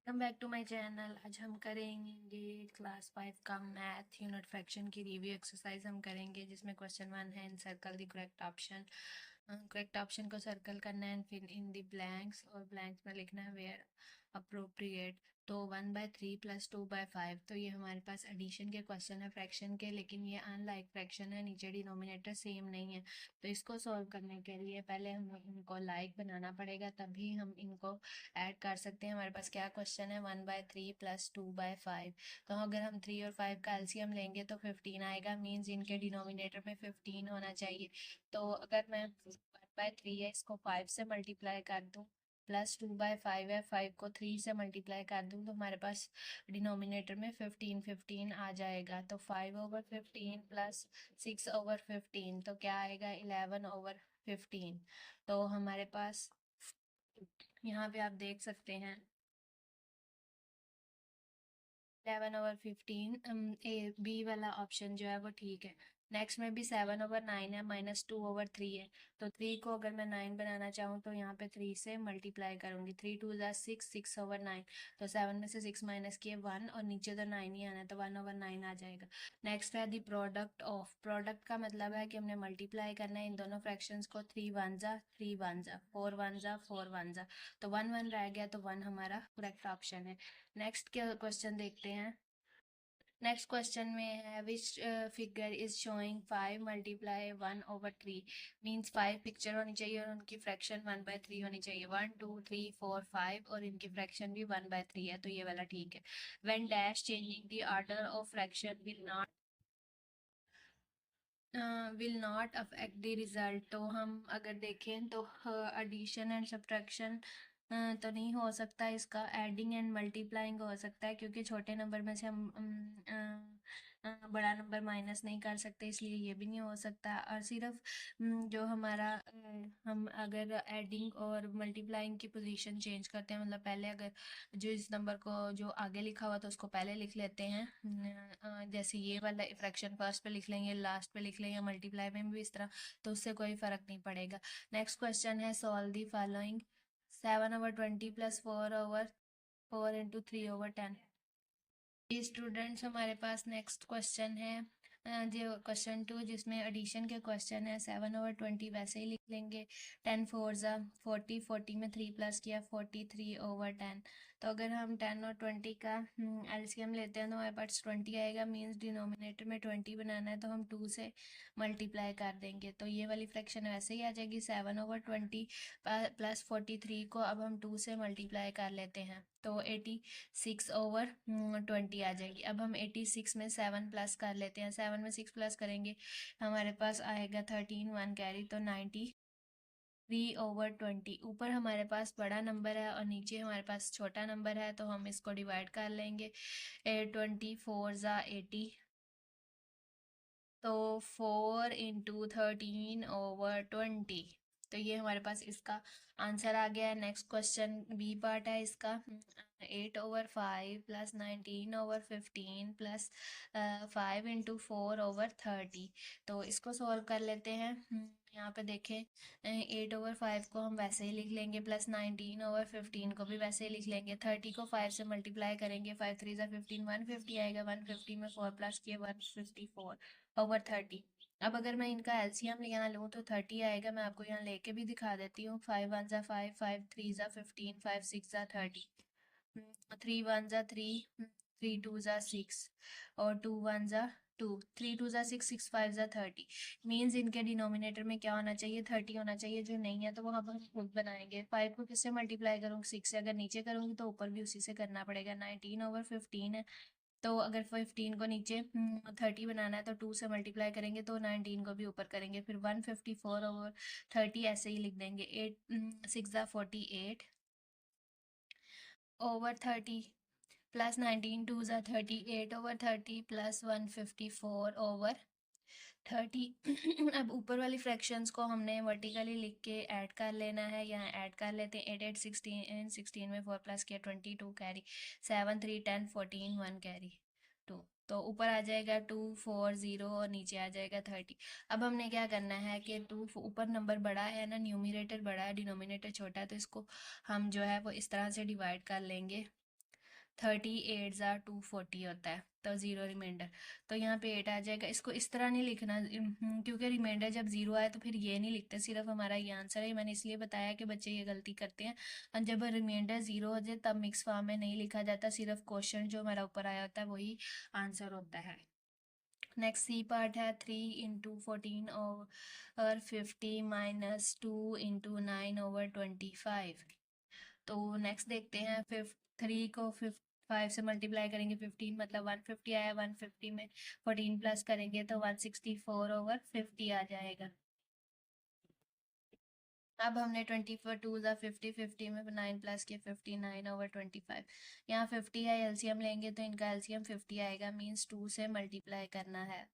Welcome back to my channel. आज हम करेंगे क्लास 5 का मैथ यूनिट फ्रैक्शन की रिव्यू एक्सरसाइज हम करेंगे, जिसमें क्वेश्चन 1 है, in circle the correct option. Correct option को सर्कल करना है, फिर इन द ब्लैंक्स, और ब्लैंक्स में लिखना है वेयर अप्रोप्रिएट। तो 1/3 + 2/5, तो ये हमारे पास एडिशन के क्वेश्चन है फ्रैक्शन के, लेकिन ये अनलाइक फ्रैक्शन है, नीचे डिनोमिनेटर सेम नहीं है। तो इसको सॉल्व करने के लिए पहले हम इनको लाइक बनाना पड़ेगा, तभी हम इनको ऐड कर सकते हैं। हमारे पास क्या क्वेश्चन है, 1/3 + 2/5। तो अगर हम 3 और 5 का एलसीएम लेंगे तो 15 आएगा, मीन्स इनके डिनोमिनेटर में 15 होना चाहिए। तो अगर मैं 1/3 है, इसको 5 से मल्टीप्लाई कर दूँ, +2/5 है, 5 को 3 से मल्टीप्लाई कर दूँ, तो हमारे पास डिनोमिनेटर में 15 आ जाएगा। तो 5/15 + 6/15, तो क्या आएगा, 11/15। तो हमारे पास यहाँ पे आप देख सकते हैं 11/15, ए बी वाला ऑप्शन जो है वो ठीक है। नेक्स्ट में भी 7/9 है, -2/3 है। तो 3 को अगर मैं 9 बनाना चाहूँ तो यहाँ पे 3 से मल्टीप्लाई करूँगी, 3 2 ज़ा 6, 6/9। तो 7 में से 6 माइनस किए 1, और नीचे तो 9 ही आना है, तो 1/9 आ जाएगा। नेक्स्ट है दी प्रोडक्ट ऑफ। प्रोडक्ट का मतलब है कि हमने मल्टीप्लाई करना है इन दोनों फ्रैक्शंस को, 3 1 ज़ा 3 1 ज़ा, 4 1 ज़ा 4 1 ज़ा। तो 1 1 रह गया, तो 1 हमारा करेक्ट ऑप्शन है। नेक्स्ट क्या क्वेश्चन देखते हैं। नेक्स्ट क्वेश्चन में है which figure is showing 5 × 1/3, means 5 picture होनी चाहिए और उनकी फ्रैक्शन 1/3 होनी चाहिए। 1 2 3 4 5 और इनकी फ्रैक्शन भी 1/3 है, तो ये वाला ठीक है। When dash changing the order of fraction will not affect the result. तो हम अगर देखें तो एडिशन एंड सब्ट्रैक्शन तो नहीं हो सकता, इसका एडिंग एंड मल्टीप्लाइंग हो सकता है, क्योंकि छोटे नंबर में से हम बड़ा नंबर माइनस नहीं कर सकते, इसलिए ये भी नहीं हो सकता। और सिर्फ जो हमारा हम अगर एडिंग और मल्टीप्लाइंग की पोजीशन चेंज करते हैं, मतलब पहले अगर जो इस नंबर को जो आगे लिखा हुआ तो उसको पहले लिख लेते हैं, जैसे ये वाला फ्रैक्शन फर्स्ट पे लिख लेंगे, लास्ट पे लिख लेंगे, मल्टीप्लाई में भी इस तरह, तो उससे कोई फर्क नहीं पड़ेगा। नेक्स्ट क्वेश्चन है सॉल्व दी फॉलोइंग। 7/20 + 4/4 × 3/10। स्टूडेंट्स, हमारे पास नेक्स्ट क्वेश्चन है जो क्वेश्चन 2, जिसमें एडिशन के क्वेश्चन है। 7/20 वैसे ही लिख लेंगे, 10 4 ज़ा 40, 40 में 3 प्लस किया, 43/10। तो अगर हम 10 और 20 का एलसीएम लेते हैं तो हमारे पास 20 आएगा, मीन्स डिनोमिनेटर में 20 बनाना है, तो हम 2 से मल्टीप्लाई कर देंगे, तो ये वाली फ्रैक्शन वैसे ही आ जाएगी। 7/20 + 43 को अब हम 2 से मल्टीप्लाई कर लेते हैं, तो 86/20 आ जाएगी। अब हम 86 में 7 प्लस कर लेते हैं, 7 में 6 प्लस करेंगे, हमारे पास आएगा 13 1 कैरी, तो 93/20। ऊपर हमारे पास बड़ा नंबर है और नीचे हमारे पास छोटा नंबर है, तो हम इसको डिवाइड कर लेंगे। 24 ज़ा 80, तो 4 × 13/20। तो ये हमारे पास इसका आंसर आ गया है। नेक्स्ट क्वेश्चन बी पार्ट है इसका। 8/5 + 19/15 + 5 × 4/30। तो इसको सॉल्व कर लेते हैं। यहाँ पे देखें, 8/5 को हम वैसे ही लिख लेंगे, प्लस 19/15 को भी वैसे ही लिख लेंगे। 30 को 5 से मल्टीप्लाई करेंगे, 5 3 ज़ा 15, 150 आएगा, 150 में 4 प्लस किए 154/30। अब अगर मैं इनका एलसीएम यहाँ लूँ तो 30 आएगा। मैं आपको यहाँ लेके भी दिखा देती हूँ। 5 1 ज़ा 5, 5 3 ज़ा 15, 5 6 ज़ा 30, 3 1 ज़ा 3, 3 2 ज़ा 6, और 2 1 ज़ा 2, 3 2 ज़ा 6, 6 5 ज़ा 30। मीन्स इनके डिनोमिनेटर में क्या होना चाहिए, 30 होना चाहिए। जो नहीं है तो वो हम खुद बनाएंगे। 5 को किससे मल्टीप्लाई करूँगी, 6 से। अगर नीचे करूँगी तो ऊपर भी उसी से करना पड़ेगा। 19/15 है, तो अगर 15 को नीचे 30 बनाना है तो 2 से मल्टीप्लाई करेंगे, तो 19 को भी ऊपर करेंगे, फिर 154/30 ऐसे ही लिख देंगे। 8 6 ज़ा 48 ओवर 30, प्लस 19 2 ज़ा 38/30 प्लस 154/30। अब ऊपर वाली फ्रैक्शंस को हमने वर्टिकली लिख के ऐड कर लेना है। यहाँ ऐड कर लेते हैं। 8 8 16, 16 में 4 प्लस किया 22 कैरी, 7 3 10 14 1 कैरी 2। तो ऊपर आ जाएगा 2 4 0 और नीचे आ जाएगा 30। अब हमने क्या करना है कि 2 ऊपर नंबर बड़ा है ना, न्यूमरेटर बड़ा है, डिनोमिनेटर छोटा है, तो इसको हम जो है वो इस तरह से डिवाइड कर लेंगे। 38 ज़ा 240 होता है, तो ज़ीरो रिमाइंडर। तो यहाँ पे 8 आ जाएगा। इसको इस तरह नहीं लिखना, क्योंकि रिमाइंडर जब ज़ीरो आए तो फिर ये नहीं लिखते, सिर्फ हमारा ये आंसर है। मैंने इसलिए बताया कि बच्चे ये गलती करते हैं, और जब रिमाइंडर ज़ीरो हो जाए तब मिक्स फॉर्म में नहीं लिखा जाता, सिर्फ क्वेश्चन जो हमारा ऊपर आया होता है वही आंसर होता है। नेक्स्ट सी पार्ट है 3 × 14 और 50 माइनस 2 × 9/25। तो नेक्स्ट देखते हैं, 3 को 5 से मल्टीप्लाई करेंगे, 15 मतलब 150 आया, 150 में 14 प्लस करेंगे तो 164/50 आ जाएगा। अब हमने 24 2 × 50, 50 में 9 प्लस किया, 59/25। यहाँ 50 है, एलसीएम लेंगे तो इनका एलसीएम 50 आएगा, मीन्स 2 से मल्टीप्लाई करना है।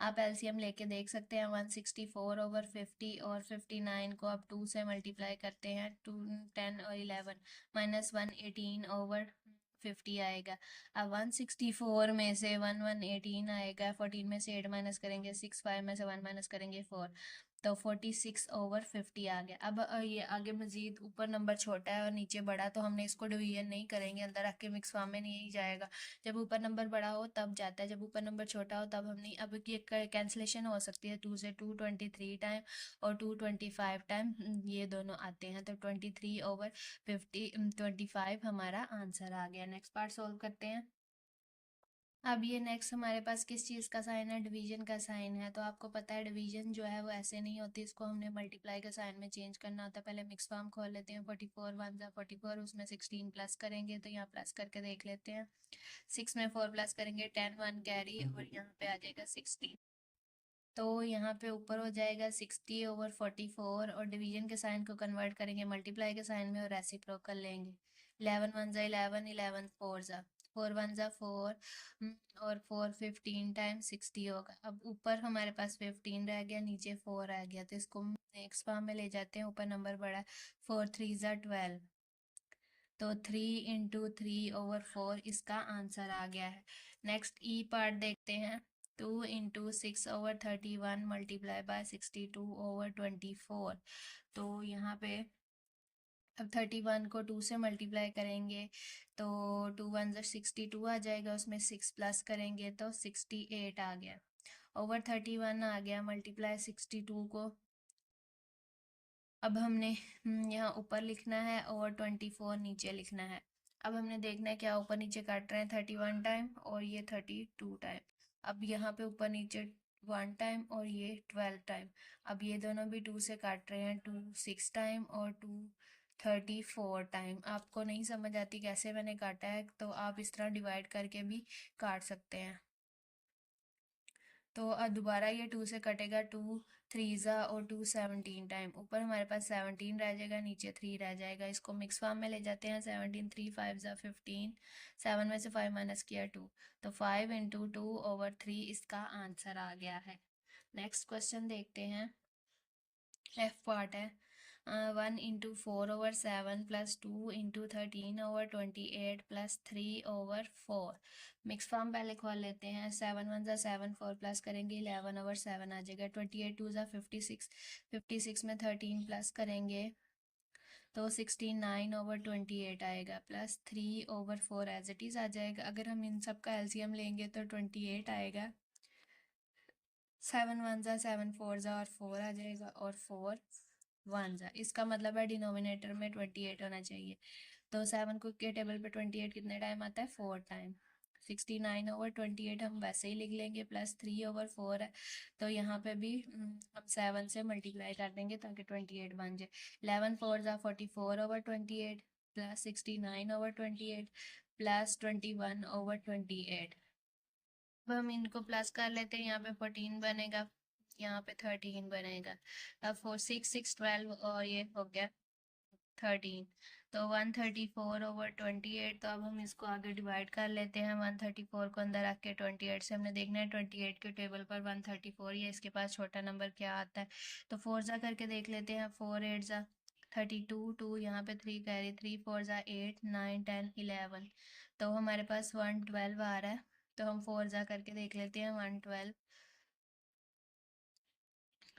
आप एलसीएम लेके देख सकते हैं, 164/50 और 59 को आप 2 से मल्टीप्लाई करते हैं, 2 10 और 11 माइनस 118/50 आएगा। अब 164 में से 118 आएगा, 14 में से 8 माइनस करेंगे 6, 5 में से 1 माइनस करेंगे 4, तो 46/50 आ गया। अब ये आगे मजीद ऊपर नंबर छोटा है और नीचे बड़ा, तो हमने इसको डिवीजन नहीं करेंगे, अंदर रख के मिक्स फॉर्म में नहीं जाएगा। जब ऊपर नंबर बड़ा हो तब जाता है, जब ऊपर नंबर छोटा हो तब हम नहीं। अब ये कैंसिलेशन हो सकती है, 2 से 223 टाइम और 225 टाइम, ये दोनों आते हैं, तो 23/50 25 हमारा आंसर आ गया। नेक्स्ट पार्ट सोल्व करते हैं। अब ये नेक्स्ट हमारे पास किस चीज़ का साइन है, डिवीजन का साइन है। तो आपको पता है डिवीजन जो है वो ऐसे नहीं होती, इसको हमने मल्टीप्लाई के साइन में चेंज करना होता है। पहले मिक्स फॉर्म खोल लेते हैं, 44 1 ज़ा 44, उसमें 16 प्लस करेंगे, तो यहाँ प्लस करके देख लेते हैं। 6 में 4 प्लस करेंगे, 10 1 कैरी, और यहाँ पे आ जाएगा 16। तो यहाँ पे ऊपर हो जाएगा 60/44, और डिवीजन के साइन को कन्वर्ट करेंगे मल्टीप्लाई के साइन में और रेसिप्रोकल लेंगे। 11 1 ज़ा 11, 11 4 ज़ा 4 1 ज़ा 4, और 4 15 टाइम्स 60 होगा। अब ऊपर हमारे पास 15 रह गया, नीचे 4 रह गया, तो इसको नेक्स्ट फॉर्म में ले जाते हैं। ऊपर नंबर बड़ा, 4 3 ज़ा 12, तो 3 × 3/4 इसका आंसर आ गया है। नेक्स्ट ई पार्ट देखते हैं, 2 × 6/31 मल्टीप्लाई बाय 62/24। तो यहाँ पे अब 31 को 2 से मल्टीप्लाई करेंगे तो 2 1 ज़ा 62 आ जाएगा, उसमें 6 प्लस करेंगे तो 68 आ गया। ओवर 31 आ गया, मल्टीप्लाई 62 को अब हमने यहाँ ऊपर लिखना है और 24 नीचे लिखना है। अब हमने देखना है क्या ऊपर नीचे काट रहे हैं, 31 टाइम और ये 32 टाइम। अब यहाँ पे ऊपर नीचे 1 टाइम और ये 12 टाइम। अब ये दोनों भी 2 से काट रहे हैं, 2 6 टाइम और 2 34 टाइम। आपको नहीं समझ आती कैसे मैंने काटा है, तो आप इस तरह डिवाइड करके भी काट सकते हैं। तो दोबारा ये 2 से कटेगा, 2 3 ज़ा और 2 17 टाइम। ऊपर हमारे पास 17 रह जाएगा, नीचे 3 रह जाएगा। इसको मिक्स फॉर्म में ले जाते हैं, 17 3 5 ज़ा 15, 7 में से 5 माइनस किया 2, तो 5 × 2/3 इसका आंसर आ गया है। नेक्स्ट क्वेश्चन देखते हैं, एफ पार्ट है। 1 × 4/7 प्लस 2 × 13/28 प्लस 3/4। मिक्स फॉर्म पहले खोल लेते हैं, 7 1 ज़ा 7, 4 प्लस करेंगे 11/7 आ जाएगा। 28 2 ज़ा 56, 56 में 13 प्लस करेंगे तो 69/28 आएगा, प्लस 3/4 एज इट इज़ आ जाएगा। अगर हम इन सब का एलसीएम लेंगे तो 28 आएगा। 7 1 ज़ा 7, 4 ज़ा और 4 आ जाएगा, और 4 1 ज़ा। इसका मतलब है डिनोमिनेटर में 28 होना चाहिए। तो 7 को के टेबल पे 28 कितने टाइम आता है, 4 टाइम। 69/28 हम वैसे ही लिख लेंगे, प्लस 3/4 है, तो यहाँ पे भी हम 7 से मल्टीप्लाई कर देंगे ताकि 28 बन जाए। 11 4 ज़ा 44/28 प्लस 69/28 प्लस 21/28। अब हम इनको प्लस कर लेते हैं, यहाँ पे 14 बनेगा, यहाँ पे 13 बनेगा। अब 4 6 6 12 और ये हो गया 13, तो 134/28। तो अब हम इसको आगे डिवाइड कर लेते हैं, 134 को अंदर रख के 28 से हमने देखना है 28 के टेबल पर 134 या इसके पास छोटा नंबर क्या आता है। तो 4 ज़ा करके देख लेते हैं, 4 8 ज़ा 32, 2 यहाँ पे 3 कैरी, 3 4 ज़ा 8 9 10 11, तो हमारे पास 112 आ रहा है। तो हम 4 ज़ा करके देख लेते हैं, 112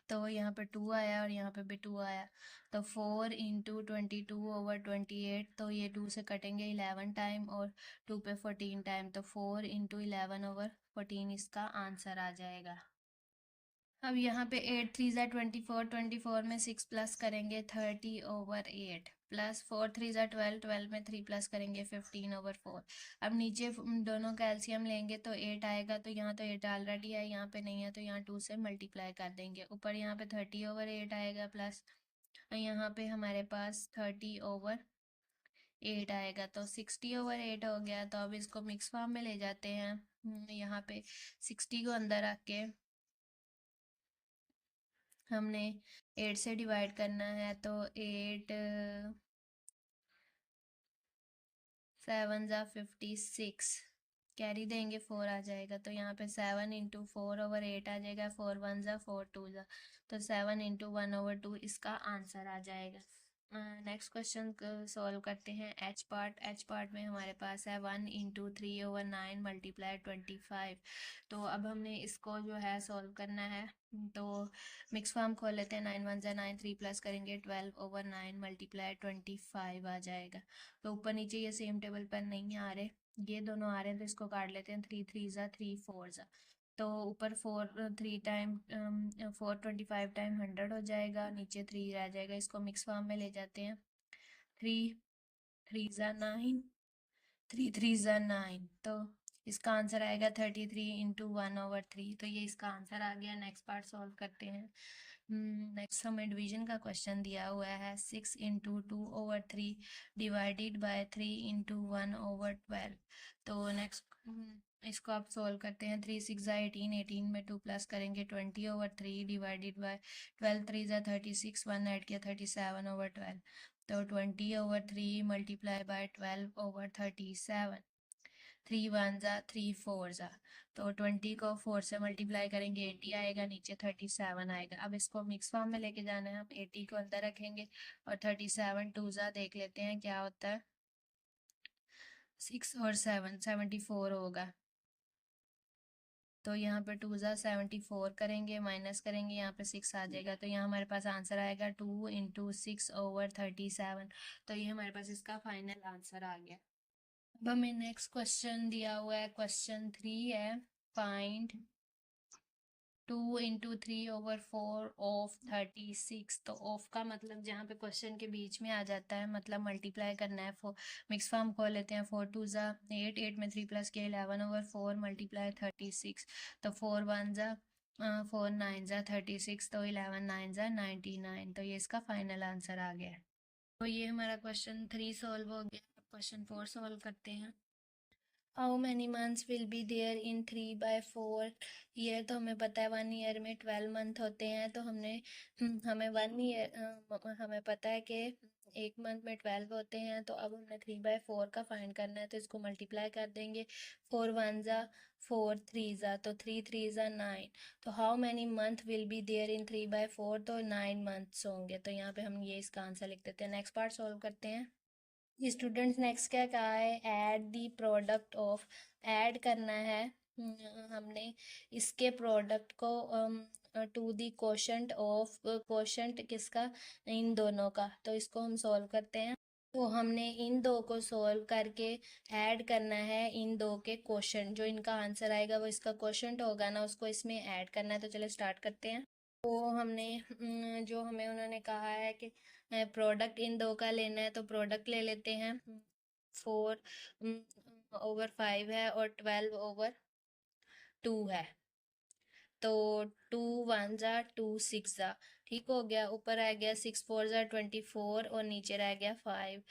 तो यहाँ पे 2 आया और यहाँ पे भी 2 आया, तो 4 इंटू 22/28, तो ये 2 से कटेंगे 11 टाइम और 2 पे 14 टाइम, तो 4 इंटू 11/14 इसका आंसर आ जाएगा। अब यहाँ पे 8 3 ज़ा 24, 24 में 6 प्लस करेंगे 30/8, प्लस 4 3 ज़ा 12, 12 में 3 प्लस करेंगे 15/4। अब नीचे दोनों का एलसीएम लेंगे तो 8 आएगा, तो यहाँ तो 8 ऑलरेडी है, यहाँ पे नहीं है, तो यहाँ 2 से मल्टीप्लाई कर देंगे। ऊपर यहाँ पे 30/8 आएगा, प्लस यहाँ पे हमारे पास 30/8 आएगा, तो 60/8 हो गया। तो अब इसको मिक्स फॉर्म में ले जाते हैं। यहाँ पे 60 को अंदर रख के हमने 8 से डिवाइड करना है, तो 8 7 ज़ा 56, कैरी देंगे 4 आ जाएगा, तो यहाँ पे 7 इंटू 4/8 आ जाएगा, 4 1 ज़ा 4 2 ज़ा, तो 7 इंटू 1/2 इसका आंसर आ जाएगा। नेक्स्ट क्वेश्चन सॉल्व करते हैं। एच पार्ट में हमारे पास है 1 इंटू 3/9 मल्टीप्लाई 25। तो अब हमने इसको जो है सॉल्व करना है, तो मिक्स फॉर्म खोल लेते हैं। 9 1 ज़ा 9, 3 प्लस करेंगे 12/9 मल्टीप्लाई 25 आ जाएगा। तो ऊपर नीचे ये सेम टेबल पर नहीं आ रहे, ये दोनों आ रहे हैं, तो इसको काट लेते हैं। 3 3 ज़ा 3 4 ज़ा, तो ऊपर 4 3 टाइम 425 टाइम 100 हो जाएगा, नीचे 3 रह जाएगा, इसको मिक्स फॉर्म में ले जाते हैं। 3 3 ज़ा 9, 3 3 ज़ा 9, तो इसका आंसर आएगा 33 इंटू 1/3, तो ये इसका आंसर आ गया। नेक्स्ट पार्ट सॉल्व करते हैं। नेक्स्ट हमें डिवीजन का क्वेश्चन दिया हुआ है। 6 इंटू 2/3 डिवाइडेड बाय 3 इंटू 1/12। तो नेक्स्ट इसको आप सॉल्व करते हैं। 3 6 ज़ा 18, 18 में 2 प्लस करेंगे 20/3 डिवाइडेड बाय 12 3 ज़ा 36, 1 ऐड किया 37/12, तो 20/3 मल्टीप्लाई बाय 12/37। 3 1 ज़ा 3 4 ज़ा, तो 20 को 4 से मल्टीप्लाई करेंगे 80 आएगा, नीचे 37 आएगा। अब इसको मिक्स फॉर्म में लेके जाना है, हम 80 को अंदर रखेंगे और 37 2 ज़ा देख लेते हैं क्या होता है। 6 और 7 74 होगा, तो यहाँ पे 2 ज़ा 74 करेंगे, माइनस करेंगे, यहाँ पे 6 आ जाएगा, तो यहाँ हमारे पास आंसर आएगा 2 इंटू 6/37। तो ये हमारे पास इसका फाइनल आंसर आ गया। अब हमें नेक्स्ट क्वेश्चन दिया हुआ है, क्वेश्चन 3 है। Find 2 into 3/4 of 36। तो ऑफ का मतलब जहाँ पे क्वेश्चन के बीच में आ जाता है, मतलब मल्टीप्लाई करना है। मिक्स फॉर्म खोल लेते हैं। 4 2 ज़ा 8, 8 में 3 प्लस किया 11/4 मल्टीप्लाई 36, तो 4 1 ज़ा 4 9 ज़ा 36, तो 11 9 ज़ा 99, तो ये इसका फाइनल आंसर आ गया। तो ये हमारा क्वेश्चन 3 सॉल्व हो गया। क्वेश्चन 4 सॉल्व करते हैं। How many months will be there in 3/4 year. तो हमें पता है 1 ईयर में 12 मंथ होते हैं, तो हमें 1 ईयर हमें पता है कि एक मंथ में 12 होते हैं, तो अब हमने 3/4 का फाइंड करना है, तो इसको मल्टीप्लाई कर देंगे। 4 1 ज़ा 4 3 ज़ा, तो 3 3 ज़ा 9, तो how many month will be there in 3/4, तो 9 मंथ्स होंगे, तो यहाँ पे हम ये इसका आंसर लिख देते हैं। नेक्स्ट पार्ट सॉल्व करते हैं। स्टूडेंट्स नेक्स्ट क्या कहा है, add the product of, add करना है हमने इसके प्रोडक्ट को to the quotient of, quotient किसका, इन दोनों का, तो इसको हम सॉल्व करते हैं। तो हमने इन दो को सॉल्व करके ऐड करना है इन दो के क्वोशंट, जो इनका आंसर आएगा वो इसका क्वोशंट होगा ना, उसको इसमें ऐड करना है। तो चलो स्टार्ट करते हैं। तो हमने जो हमें उन्होंने कहा है कि प्रोडक्ट इन दो का लेना है, तो प्रोडक्ट ले लेते हैं। 4/5 है और 12/2 है, तो 2 1 ज़ा 2 6 ज़ा, ठीक हो गया। ऊपर आ गया 6 4 ज़ा 24 और नीचे रह गया 5,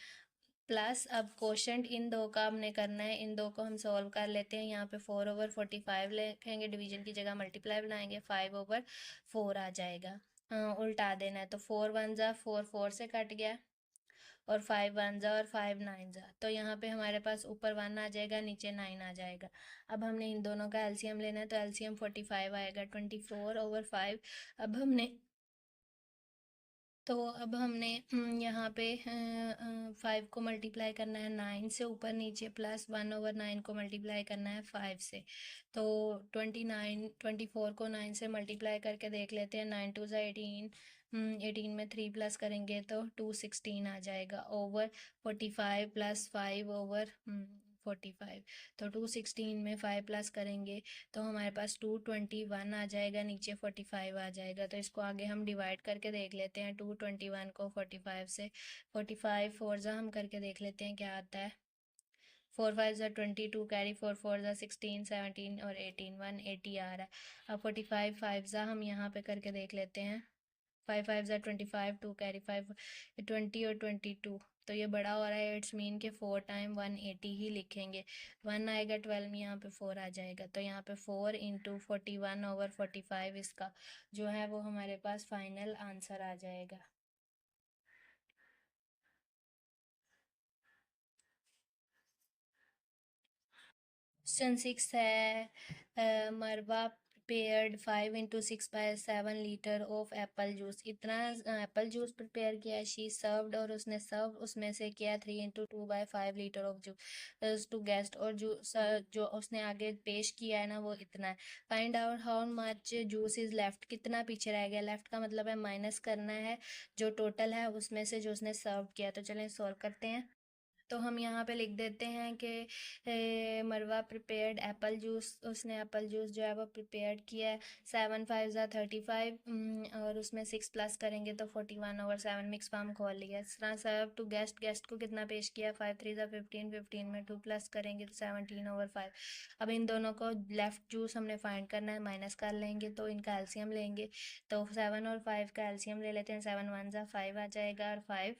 प्लस अब क्वोशंट इन दो का हमने करना है, इन दो को हम सॉल्व कर लेते हैं। यहाँ पे 4/45 लिखेंगे, डिवीजन की जगह मल्टीप्लाई बनाएंगे, 5/4 आ जाएगा। उल्टा देना है, तो 4 1 ज़ा 4 4 से कट गया और 5 1 ज़ा और 5 9 ज़ा, तो यहाँ पे हमारे पास ऊपर 1 आ जाएगा, नीचे 9 आ जाएगा। अब हमने इन दोनों का एलसीएम लेना है, तो एलसीएम 45 आएगा, 24/5। अब हमने तो अब हमने यहाँ पे 5 को मल्टीप्लाई करना है 9 से ऊपर नीचे, प्लस 1/9 को मल्टीप्लाई करना है 5 से। तो 24 को 9 से मल्टीप्लाई करके देख लेते हैं। 9 2 ज़ा 18, 18 में 3 प्लस करेंगे तो 216 आ जाएगा, ओवर 45 प्लस 5 ओवर 45। तो 216 में 5 प्लस करेंगे तो हमारे पास 221 आ जाएगा, नीचे 45 आ जाएगा। तो इसको आगे हम डिवाइड करके देख लेते हैं 221 को 45 से। 45 4 ज़ा हम करके देख लेते हैं क्या आता है। 4 5 ज़ा 22, कैरी 4 4 ज़ा 16 17 और 18, 180 आ रहा है। अब 45 5 ज़ा हम यहाँ पे करके देख लेते हैं। 5 5 ज़ा 25, 2 कैरी 5, 20 और 22। तो ये बड़ा हो रहा है, इट्स मीन के 4 टाइम 180 ही लिखेंगे। 1 आएगा 12 में, यहाँ पे 4 आ जाएगा। तो यहाँ पे 4 इंटू 41/45 इसका जो है वो हमारे पास फाइनल आंसर आ जाएगा। क्वेश्चन 6 है, मरवा prepared 5 into 6/7 litre of Apple juice. इतना एप्पल जूस प्रिपेयर किया है, शी सर्व्ड, और उसने सर्व उसमें से किया 3 into 2/5 litre of juice to guest, और जो उसने आगे पेश किया है ना वो इतना है। Find out how much juice is left, कितना पीछे रह गया। लेफ्ट का मतलब है माइनस करना है जो टोटल है उसमें से जो उसने सर्व किया। तो चलें सॉल्व करते हैं। तो हम यहाँ पे लिख देते हैं कि मरवा प्रिपेयर्ड एप्पल जूस, उसने एप्पल जूस जो है वो प्रिपेयर्ड किया है। 7 5 ज़ा 35, और उसमें 6 प्लस करेंगे तो 41/7, मिक्स फॉर्म खोल लिया। इस तरह सर्व टू गेस्ट, गेस्ट को कितना पेश किया। 5 3 ज़ा 15, 15 में 2 प्लस करेंगे तो 17/5। अब इन दोनों को लेफ्ट जूस हमने फाइंड करना है, माइनस कर लेंगे तो इनका एलसीएम लेंगे। तो 7 और 5 का एलसीएम ले लेते हैं। 7 1 ज़ा 5 आ जाएगा, और 5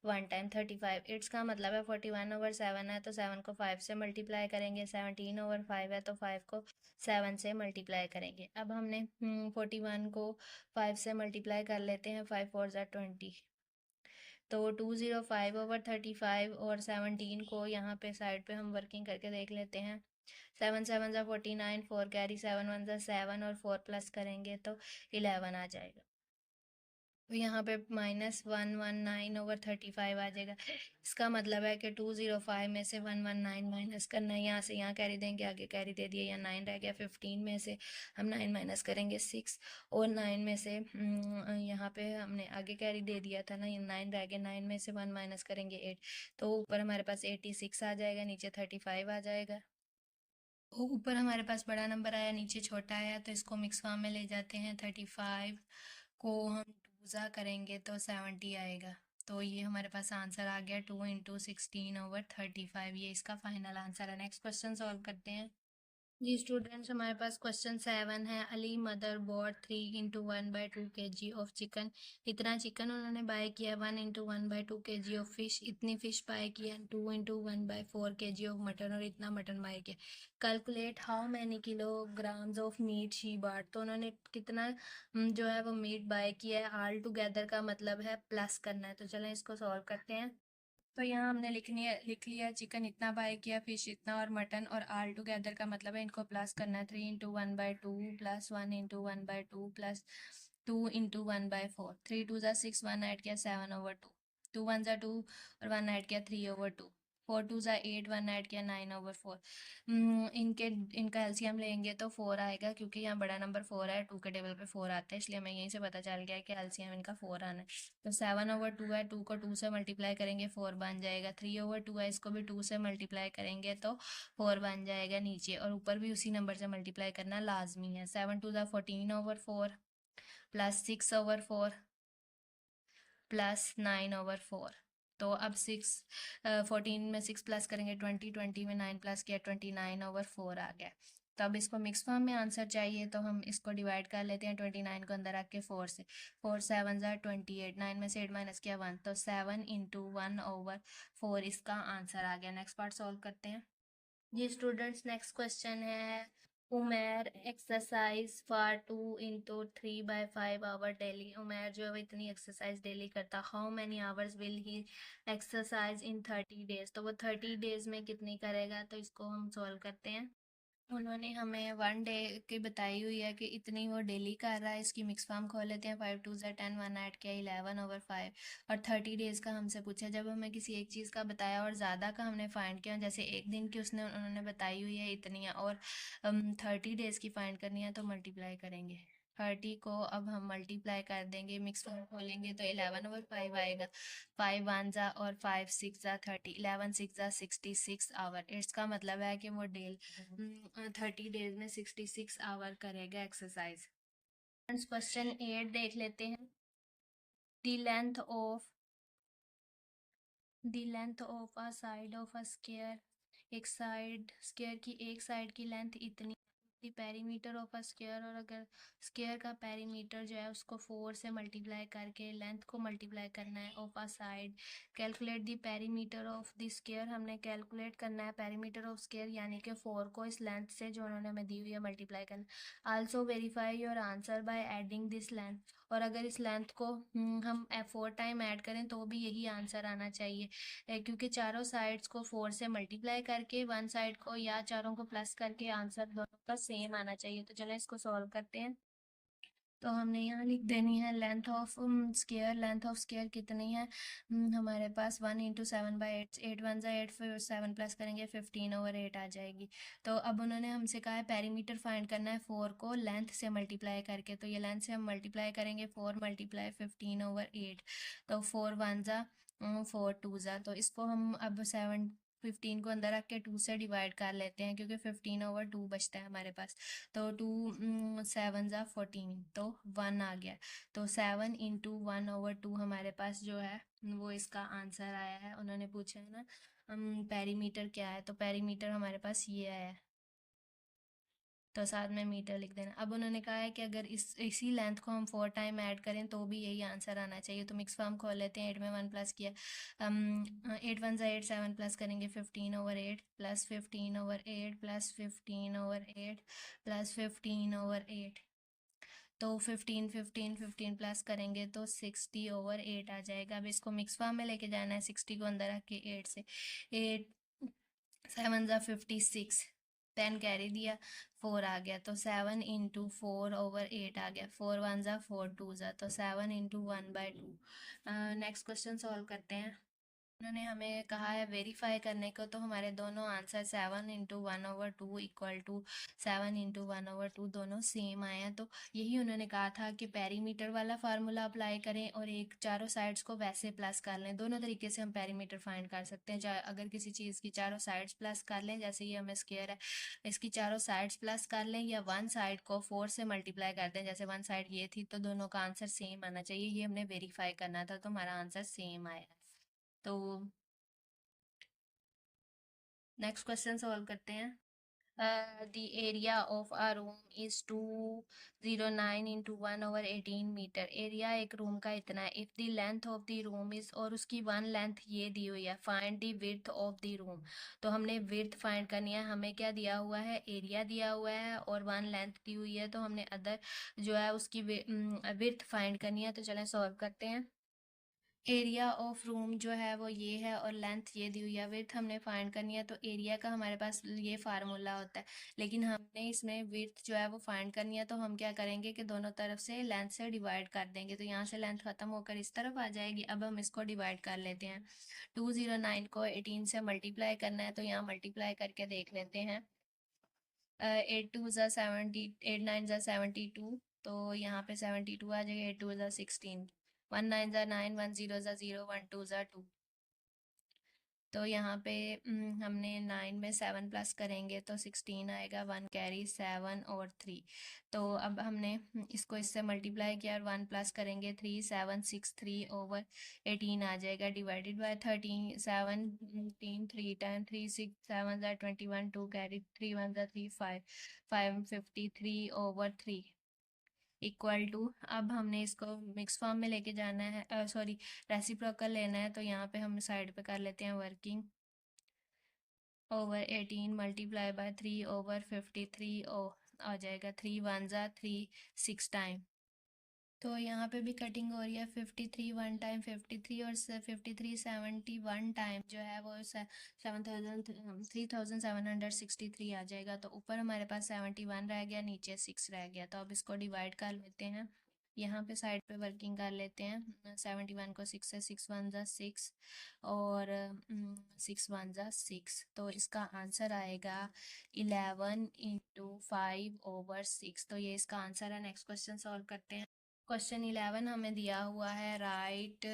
1 टाइम 35। इट्स का मतलब है 41/7 है तो 7 को 5 से मल्टीप्लाई करेंगे। 17/5 है तो 5 को 7 से मल्टीप्लाई करेंगे। अब हमने 41 को 5 से मल्टीप्लाई कर लेते हैं। 5 4 ज़ा 20, तो 205/35, और 17 को यहाँ पे साइड पे हम वर्किंग करके देख लेते हैं। 7 7 ज़ा 49, 4 कैरी 7 1 ज़ा 7, और 4 प्लस करेंगे तो 11 आ जाएगा। तो यहाँ पे -119/35 आ जाएगा। इसका मतलब है कि 205 में से 119 माइनस करना है। यहाँ से यहाँ कैरी देंगे, आगे कैरी दे दिया, यहाँ 9 रह गया। 15 में से हम 9 माइनस करेंगे 6, और 9 में से यहाँ पे हमने आगे कैरी दे दिया था ना, ये 9 रह गया। 9 में से 1 माइनस करेंगे 8, तो ऊपर हमारे पास 86 आ जाएगा, नीचे 35 आ जाएगा। ऊपर हमारे पास बड़ा नंबर आया, नीचे छोटा आया, तो इसको मिक्स फॉर्म में ले जाते हैं। 35 को हम 2 ज़ा करेंगे तो 70 आएगा। तो ये हमारे पास आंसर आ गया 2 × 16/35। ये इसका फाइनल आंसर है। नेक्स्ट क्वेश्चन सॉल्व करते हैं। जी स्टूडेंट्स, हमारे पास क्वेश्चन 7 है। Ali mother bought 3 × 1/2 kg of chicken. इतना चिकन उन्होंने बाय किया। 1 × 1/2 kg ऑफ फिश, इतनी फिश बाय किया। 2 × 1/4 kg ऑफ मटन, और इतना मटन बाय किया। Calculate how many kilograms of meat she bought. तो उन्होंने कितना जो है वो मीट बाय किया है। ऑल टुगेदर का मतलब है प्लस करना है। तो चलें इसको सॉल्व करते हैं। तो यहाँ हमने लिख लिया चिकन इतना बाय किया, फिश इतना, और मटन, और ऑल टुगेदर का मतलब है इनको प्लस करना है। 3 × 1/2 प्लस 1 × 1/2 प्लस 2 × 1/4। 3 2 ज़ा 6, 1 ऐड किया 7/2, 2 1 ज़ा 2, और 1 ऐड किया 3/2, 4 2 ज़ा 8, 1 ऐड किया 9/4। इनका एलसीएम लेंगे तो 4 आएगा, क्योंकि यहाँ बड़ा नंबर 4 है, 2 के टेबल पे 4 आता है, इसलिए हमें यहीं से पता चल गया कि एलसीएम इनका 4 आना है। तो 7/2 है, 2 को 2 से मल्टीप्लाई करेंगे 4 बन जाएगा। 3/2 है, इसको भी 2 से मल्टीप्लाई करेंगे तो 4 बन जाएगा नीचे, और ऊपर भी उसी नंबर से मल्टीप्लाई करना लाजमी है। 7 2 ज़ा 14/4 प्लस 6/4 प्लस 9/4। तो अब 14 में 6 प्लस करेंगे 20, 20 में 9 प्लस किया 29/4 आ गया। तो अब इसको मिक्स फॉर्म में आंसर चाहिए, तो हम इसको डिवाइड कर लेते हैं। 29 को अंदर रख के 4 से। 4 7 ज़ा 28, 9 में से 8 माइनस किया 1, तो 7 × 1/4 इसका आंसर आ गया। नेक्स्ट पार्ट सॉल्व करते हैं। जी स्टूडेंट्स, नेक्स्ट क्वेश्चन है। उमेर एक्सरसाइज फॉर 2 × 3/5 आवर डेली। उमेर जो है वो इतनी एक्सरसाइज डेली करता। How many hours will he exercise in 30 days. तो वो 30 डेज में कितनी करेगा, तो इसको हम सॉल्व करते हैं। उन्होंने हमें 1 डे की बताई हुई है कि इतनी वो डेली कर रहा है। इसकी मिक्स फॉर्म खोल लेते हैं। 5 2 10, 1 ऐड किया 11/5 और 30 डेज़ का हमसे पूछा। जब हमें किसी एक चीज़ का बताया और ज़्यादा का हमने फाइंड किया, जैसे एक दिन की उन्होंने बताई हुई है इतनी है और 30 डेज़ की फाइंड करनी है, तो मल्टीप्लाई करेंगे। 30 को अब हम मल्टीप्लाई कर देंगे, मिक्स फॉर्म खोलेंगे तो 11/5 आएगा। 5 1 जा और 5 6 जा 30, 11 6 जा 66 आवर। इसका मतलब है कि वो 30 डेज में 66 आवर करेगा एक्सरसाइज। क्वेश्चन 8 देख लेते हैं। The length of a side of a square. एक साइड स्क्वायर की एक साइड की लेंथ इतनी, the perimeter of a square. और अगर स्क्वायर का पेरीमीटर जो है उसको 4 से मल्टीप्लाई करके लेंथ को मल्टीप्लाई करना है of a side. Calculate the perimeter of the square. हमने कैलकुलेट करना है पेरीमीटर ऑफ स्क्वायर, यानी कि 4 को इस लेंथ से जो उन्होंने हमें दी हुई है मल्टीप्लाई करना। Also verify your answer by adding this length. और अगर इस लेंथ को हम 4 टाइम ऐड करें तो भी यही आंसर आना चाहिए, क्योंकि चारों साइड्स को 4 से मल्टीप्लाई करके वन साइड को या चारों को प्लस करके आंसर दोनों का सेम आना चाहिए। तो चलो इसको सॉल्व करते हैं। तो हमने यहाँ लिख देनी है length of square. Length of square कितनी है हमारे पास? 1 × 7/8, 8 1 जा 8, फिर 7 प्लस करेंगे 15/8 आ जाएगी। तो अब उन्होंने हमसे कहा है पेरीमीटर फाइंड करना है 4 को लेंथ से मल्टीप्लाई करके। तो ये लेंथ से हम मल्टीप्लाई करेंगे 4 × 15/8, तो 4 1 जा 4 2 जा। तो इसको हम अब 15 को अंदर रख के 2 से डिवाइड कर लेते हैं, क्योंकि 15/2 बचता है हमारे पास। तो 2 7 जा 14, तो 1 आ गया। तो 7 × 1/2 हमारे पास जो है वो इसका आंसर आया है। उन्होंने पूछा है ना पेरीमीटर क्या है, तो पेरीमीटर हमारे पास ये आया है, तो साथ में मीटर लिख देना। अब उन्होंने कहा है कि अगर इसी लेंथ को हम 4 टाइम ऐड करें तो भी यही आंसर आना चाहिए। तो मिक्स फॉर्म खोल लेते हैं। 8 में 1 प्लस किया, 8 1 जा 8, 7 प्लस करेंगे 15/8 प्लस 15/8 प्लस 15/8 प्लस 15/8। तो 15 प्लस करेंगे तो 60/8 आ जाएगा। अब इसको मिक्स फॉर्म में लेके जाना है। 60 को अंदर रख के 8 से 8 7 जा 56, 10 कैरी दिया 4 आ गया। तो 7 × 4/8 आ गया। 4 1 जा 4 2 जा, तो 7 × 1/2। नेक्स्ट क्वेश्चन सॉल्व करते हैं। उन्होंने हमें कहा है वेरीफाई करने को, तो हमारे दोनों आंसर 7 × 1/2 इक्वल टू 7 × 1/2 दोनों सेम आए हैं। तो यही उन्होंने कहा था कि पेरीमीटर वाला फार्मूला अप्लाई करें और एक चारों साइड्स को वैसे प्लस कर लें। दोनों तरीके से हम पेरीमीटर फाइंड कर सकते हैं। अगर किसी चीज़ की चारों साइड्स प्लस कर लें, जैसे ये हमें स्क्वायर है, इसकी चारों साइड्स प्लस कर लें, या वन साइड को 4 से मल्टीप्लाई कर दें, जैसे वन साइड ये थी, तो दोनों का आंसर सेम आना चाहिए। ये हमने वेरीफाई करना था, तो हमारा आंसर सेम आया। तो नेक्स्ट क्वेश्चन सॉल्व करते हैं। The area of a room is 209 × 1/18 metre. Area एक रूम का इतना है। If the length of the room is, और उसकी वन लेंथ ये दी हुई है। Find the width of the room. तो हमने विड्थ फाइंड करनी है। हमें क्या दिया हुआ है? एरिया दिया हुआ है और वन लेंथ दी हुई है। तो हमने अदर जो है उसकी विड्थ फाइंड करनी है। तो चलें सॉल्व करते हैं। एरिया ऑफ रूम जो है वो ये है और लेंथ ये दी हुई है। विड्थ हमने फाइंड करनी है, तो एरिया का हमारे पास ये फार्मूला होता है, लेकिन हमने इसमें विड्थ जो है वो फाइंड करनी है। तो हम क्या करेंगे कि दोनों तरफ से लेंथ से डिवाइड कर देंगे। तो यहाँ से लेंथ खत्म होकर इस तरफ आ जाएगी। अब हम इसको डिवाइड कर लेते हैं। 209 को 18 से मल्टीप्लाई करना है, तो यहाँ मल्टीप्लाई करके देख लेते हैं। 8 2 जा 70, 8 9 जा 72, तो यहाँ पे 72 आ जाएगा। 8 2 जा 16, 1 9 जा 9, 1 0 जा 0, 1 2 जा 2। तो यहाँ पे हमने 9 में 7 प्लस करेंगे तो 16 आएगा। 1 कैरी 7 और 3। तो अब हमने इसको इससे मल्टीप्लाई किया और 1 प्लस करेंगे 3, 7 6 3/18 आ जाएगा। डिवाइडेड बाय 13, 7 3 3 10, 3 6 7 जा 21, 2 कैरी 3 1 जा 3, 5 5 53/3 इक्वल टू। अब हमने इसको मिक्स फॉर्म में लेके जाना है, सॉरी रेसिप्रोकल लेना है। तो यहाँ पे हम साइड पे कर लेते हैं वर्किंग। ओवर 18 मल्टीप्लाई बाय 3/53 आ जाएगा। 3 1 जा 3 6 टाइम। तो यहाँ पे भी कटिंग हो रही है 53 वन टाइम 53 और 53 71 टाइम जो है वो 3763 आ जाएगा। तो ऊपर हमारे पास 71 रह गया, नीचे 6 रह गया। तो अब इसको डिवाइड कर लेते हैं, यहाँ पे साइड पे वर्किंग कर लेते हैं। 71 को 6 से 6 वन ज़ा 6 और 6 वन ज़ा 6। तो इसका आंसर आएगा 11 इंटू 5/6। तो ये इसका आंसर है। नेक्स्ट क्वेश्चन सॉल्व करते हैं। क्वेश्चन 11 हमें दिया हुआ है राइट।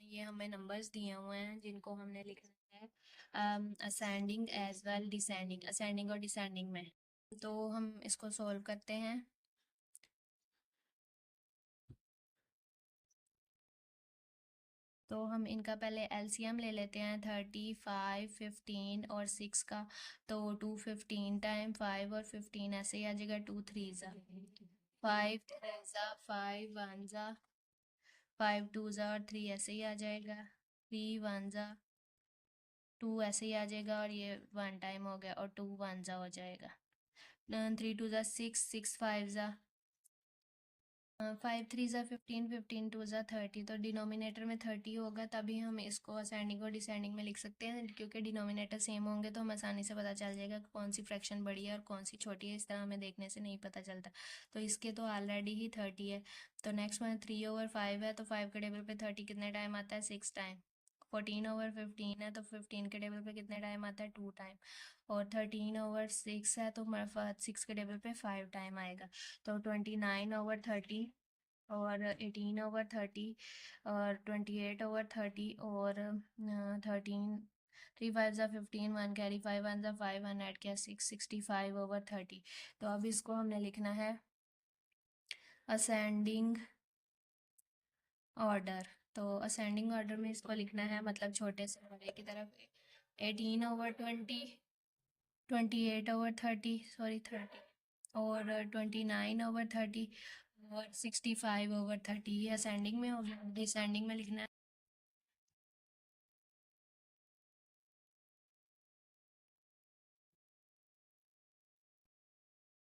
ये हमें नंबर्स दिए हुए हैं जिनको हमने लिखना है ascending as well descending, ascending और डिसेंडिंग में। तो हम इसको सॉल्व करते हैं। तो हम इनका पहले एलसीएम ले लेते हैं 35 15 और 6 का। तो 2 15 टाइम 5 और 15 ऐसे ही आ जाएगा। 2 3 ज़ा 5 3 ज़ा 5 1 ज़ा 5 2 ज़ा और 3 ऐसे ही आ जाएगा। 3 1 ज़ा 2 ऐसे ही आ जाएगा और ये 1 टाइम हो गया और 2 1 ज़ा हो जाएगा। 3 2 ज़ा 6 6 5 ज़ा 5 3 ज़ा 15 15 2 ज़ा 30। तो डिनोमिनेटर में 30 होगा, तभी हम इसको असेंडिंग और डिसेंडिंग में लिख सकते हैं। क्योंकि डिनोमिनेटर सेम होंगे तो हम आसानी से पता चल जाएगा कि कौन सी फ्रैक्शन बड़ी है और कौन सी छोटी है। इस तरह हमें देखने से नहीं पता चलता। तो इसके तो ऑलरेडी ही 30 है। तो नेक्स्ट वन 3/5 है, तो 5 के टेबल पे 30 कितने टाइम आता है? 6 टाइम। 14/15 है, तो 15 के टेबल पे कितने टाइम आता है? 2 टाइम। और 13/6 है, तो हमारे पास 6 के टेबल पे 5 टाइम आएगा। तो 29/30 और 18/30 और 28/30 और 13 3 5 ज़ा 15 1 कैरी 5 1 ज़ा 5 1 ऐड किया 6 65/30। तो अब इसको हमने लिखना है असेंडिंग ऑर्डर। तो असेंडिंग ऑर्डर में इसको लिखना है मतलब छोटे से बड़े की तरफ। 18/20 28/30 सॉरी 30 और 29/30 और 65/30। ये असेंडिंग में हो गया। डिसेंडिंग में लिखना है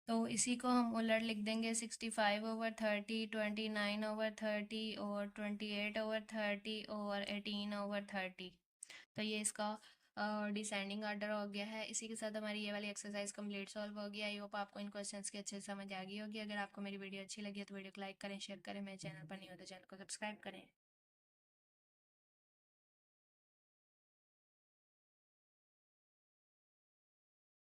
तो इसी को हम उलट लिख देंगे। 65/30 29/30 और 28/30 और 18/30। तो ये इसका डिसेंडिंग ऑर्डर हो गया है। इसी के साथ हमारी ये वाली एक्सरसाइज कंप्लीट सॉल्व हो गया। आई होप आपको इन क्वेश्चंस की अच्छे से समझ आ गई होगी। अगर आपको मेरी वीडियो अच्छी लगी है तो वीडियो को लाइक करें, शेयर करें। मेरे चैनल पर नहीं हो तो चैनल को सब्सक्राइब करें।